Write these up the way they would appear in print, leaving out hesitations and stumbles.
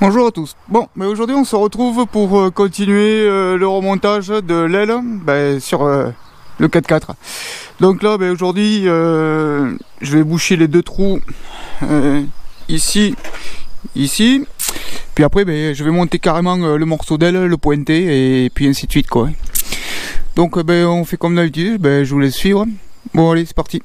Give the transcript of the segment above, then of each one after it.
Bonjour à tous. Bon, mais aujourd'hui on se retrouve pour continuer le remontage de l'aile sur le 4x4. Donc là, aujourd'hui, je vais boucher les deux trous ici. Puis après, je vais monter carrément le morceau d'aile, le pointer et puis ainsi de suite, quoi. Donc, on fait comme d'habitude. Je vous laisse suivre. Bon, allez, c'est parti.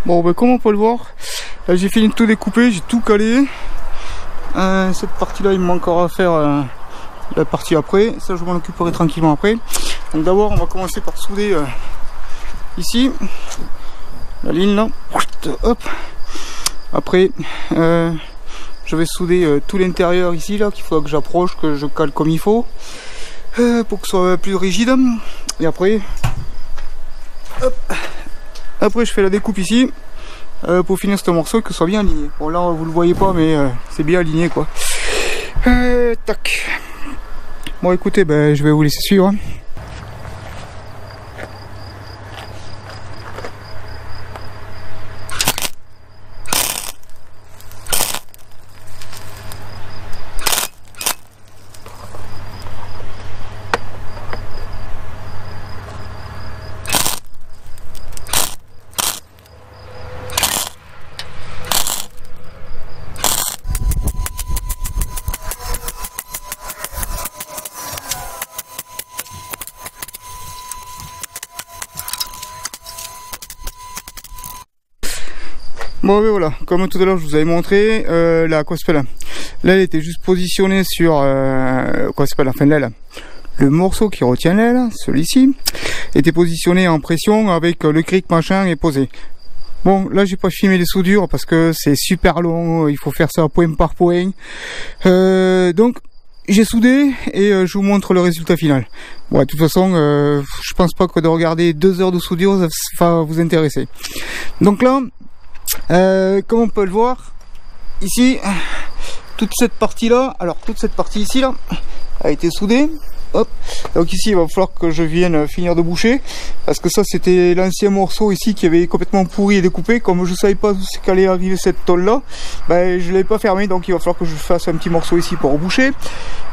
Bon, comme on peut le voir, j'ai fini de tout découper, j'ai tout calé. Cette partie là il me manque encore à faire la partie après, ça je m'en occuperai tranquillement après. Donc d'abord on va commencer par souder ici la ligne là, hop. Après je vais souder tout l'intérieur ici là, qu'il faudra que j'approche, que je cale comme il faut pour que ce soit plus rigide. Et après hop, après je fais la découpe ici pour finir ce morceau, que ce soit bien aligné. Bon là vous le voyez pas, mais c'est bien aligné quoi. Tac. Bon écoutez, je vais vous laisser suivre. Bon voilà, comme tout à l'heure je vous avais montré, l'aile était juste positionnée sur la fin de l'aile. Le morceau qui retient l'aile, celui-ci, était positionné en pression avec le cric machin est posé. Bon, là j'ai pas filmé les soudures parce que c'est super long, il faut faire ça point par point. Donc j'ai soudé et je vous montre le résultat final. Bon, de toute façon, je pense pas que de regarder 2 heures de soudure ça va vous intéresser. Donc là, comme on peut le voir, ici, toute cette partie là, alors toute cette partie ici là, a été soudée. Hop. Donc ici il va falloir que je vienne finir de boucher parce que ça c'était l'ancien morceau ici qui avait complètement pourri et découpé. Comme je savais pas où c'est qu'allait arriver cette tôle là, ben, je l'avais pas fermé, donc il va falloir que je fasse un petit morceau ici pour boucher.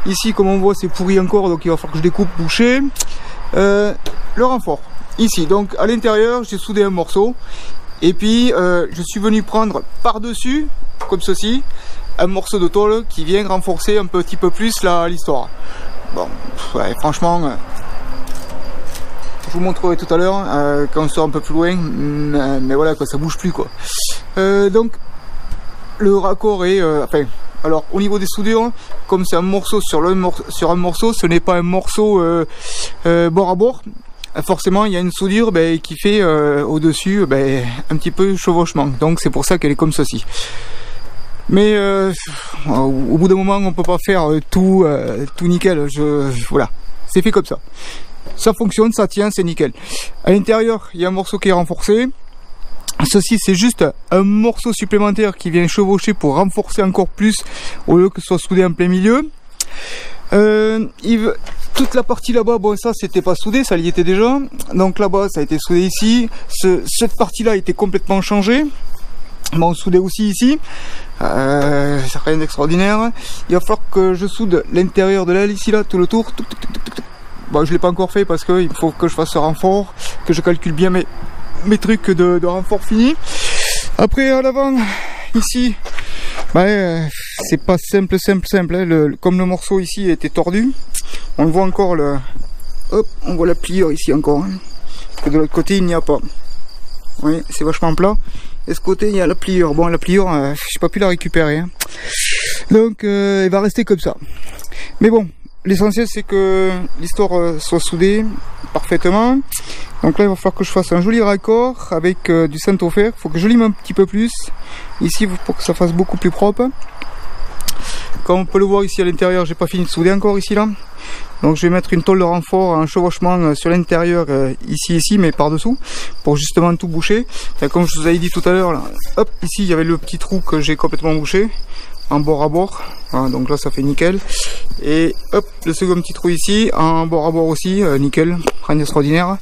Ici comme on voit c'est pourri encore, donc il va falloir que je découpe, boucher. Le renfort ici, donc à l'intérieur j'ai soudé un morceau et puis je suis venu prendre par dessus comme ceci un morceau de tôle qui vient renforcer un petit peu plus l'histoire. Bon, ouais, franchement, je vous montrerai tout à l'heure quand on sera un peu plus loin, mais voilà quoi, ça bouge plus quoi. Donc le raccord est, enfin, alors au niveau des soudures, comme c'est un morceau sur un morceau, ce n'est pas un morceau bord à bord. Forcément, il y a une soudure qui fait au-dessus un petit peu chevauchement, donc c'est pour ça qu'elle est comme ceci. Mais au bout d'un moment on peut pas faire tout nickel, voilà, c'est fait comme ça. Ça fonctionne, ça tient, c'est nickel. À l'intérieur il y a un morceau qui est renforcé. Ceci c'est juste un morceau supplémentaire qui vient chevaucher pour renforcer encore plus au lieu que ce soit soudé en plein milieu. Toute la partie là-bas, bon ça c'était pas soudé, ça y était déjà. Donc là-bas ça a été soudé ici. Cette partie là a été complètement changée. Bon, soudé aussi ici, c'est rien d'extraordinaire. Il va falloir que je soude l'intérieur de l'aile ici là, tout le tour. Bon, je l'ai pas encore fait parce qu'il faut que je fasse ce renfort, que je calcule bien mes trucs de renfort fini. Après à l'avant, ici, c'est pas simple. Hein, comme le morceau ici était tordu, on le voit encore hop, on voit la pliure ici encore. Hein, parce que de l'autre côté il n'y a pas. Oui, c'est vachement plat. Et ce côté il y a la pliure. Bon, la pliure, j'ai pas pu la récupérer. Hein. Donc il va rester comme ça. Mais bon, l'essentiel c'est que l'histoire soit soudée parfaitement. Donc là il va falloir que je fasse un joli raccord avec du Saint-Ofer. Il faut que je lime un petit peu plus ici pour que ça fasse beaucoup plus propre. Comme on peut le voir ici à l'intérieur, j'ai pas fini de souder encore ici là. Donc je vais mettre une tôle de renfort, un chevauchement sur l'intérieur ici, mais par dessous, pour justement tout boucher. Et comme je vous avais dit tout à l'heure, hop, ici il y avait le petit trou que j'ai complètement bouché, en bord à bord. Voilà, donc là ça fait nickel. Et hop, le second petit trou ici, en bord à bord aussi, nickel, rien d'extraordinaire.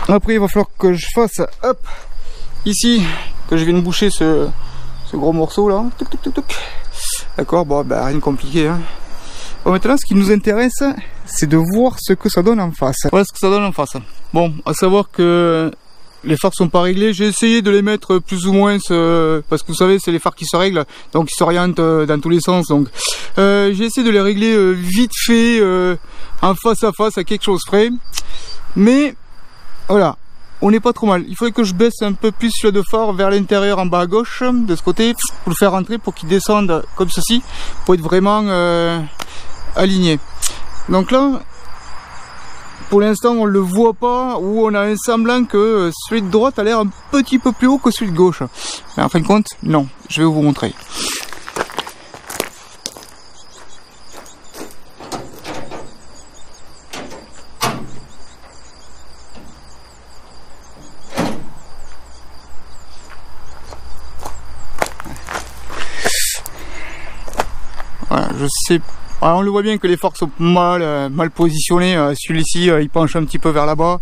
Après il va falloir que je fasse, hop, ici, que je vienne boucher ce gros morceau là. D'accord, bon, rien de compliqué. Hein. Bon, maintenant ce qui nous intéresse c'est de voir ce que ça donne en face. Voilà ce que ça donne en face. Bon, à savoir que les phares sont pas réglés, j'ai essayé de les mettre plus ou moins parce que vous savez c'est les phares qui se règlent, donc ils s'orientent dans tous les sens. Donc j'ai essayé de les régler vite fait en face à quelque chose près. Mais voilà, on n'est pas trop mal. Il faudrait que je baisse un peu plus le de phare vers l'intérieur en bas à gauche de ce côté pour le faire rentrer, pour qu'il descende comme ceci, pour être vraiment aligné. Donc là pour l'instant on le voit pas, ou on a un semblant que celui de droite a l'air un petit peu plus haut que celui de gauche, mais en fin de compte non, je vais vous montrer. Voilà, je sais. Alors on le voit bien que les phares sont mal positionnés. Celui-ci il penche un petit peu vers là-bas,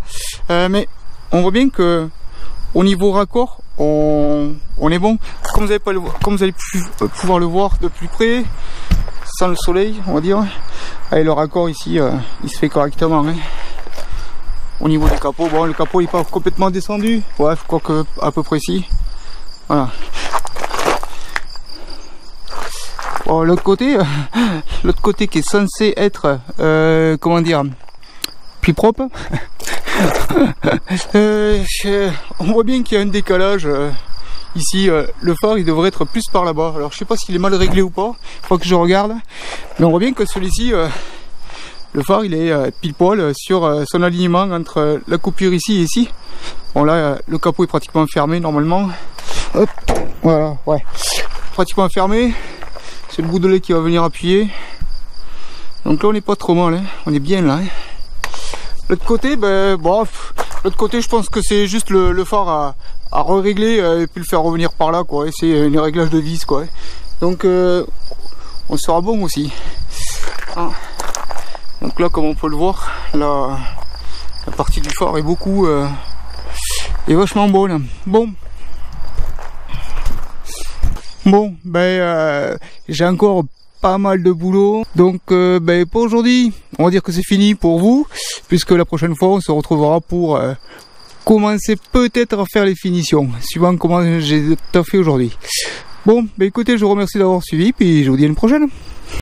mais on voit bien que au niveau raccord on est bon. Comme vous allez pouvoir le voir de plus près, sans le soleil on va dire. Allez, le raccord ici il se fait correctement. Hein. Au niveau du capot, bon le capot il n'est pas complètement descendu, ouais, je crois que à peu près si. Voilà. Bon, l'autre côté qui est censé être, comment dire, plus propre. On voit bien qu'il y a un décalage. Ici, le phare il devrait être plus par là-bas. Alors je sais pas s'il est mal réglé ou pas, faut que je regarde. Mais on voit bien que celui-ci, le phare il est pile poil sur son alignement entre la coupure ici et ici. Bon là, le capot est pratiquement fermé normalement. Hop, voilà, ouais. Pratiquement fermé. C'est le boudelet qui va venir appuyer. Donc là on n'est pas trop mal, hein. On est bien là. Hein. L'autre côté, ben bon, l'autre côté je pense que c'est juste le phare à régler et puis le faire revenir par là quoi. C'est un réglage de vis quoi. Donc on sera bon aussi. Ah. Donc là comme on peut le voir, la partie du phare est beaucoup est vachement bonne. Bon, ben j'ai encore pas mal de boulot, donc ben, pour aujourd'hui on va dire que c'est fini pour vous, puisque la prochaine fois on se retrouvera pour commencer peut-être à faire les finitions, suivant comment j'ai tout fait aujourd'hui. Bon, ben écoutez, je vous remercie d'avoir suivi, puis je vous dis à une prochaine.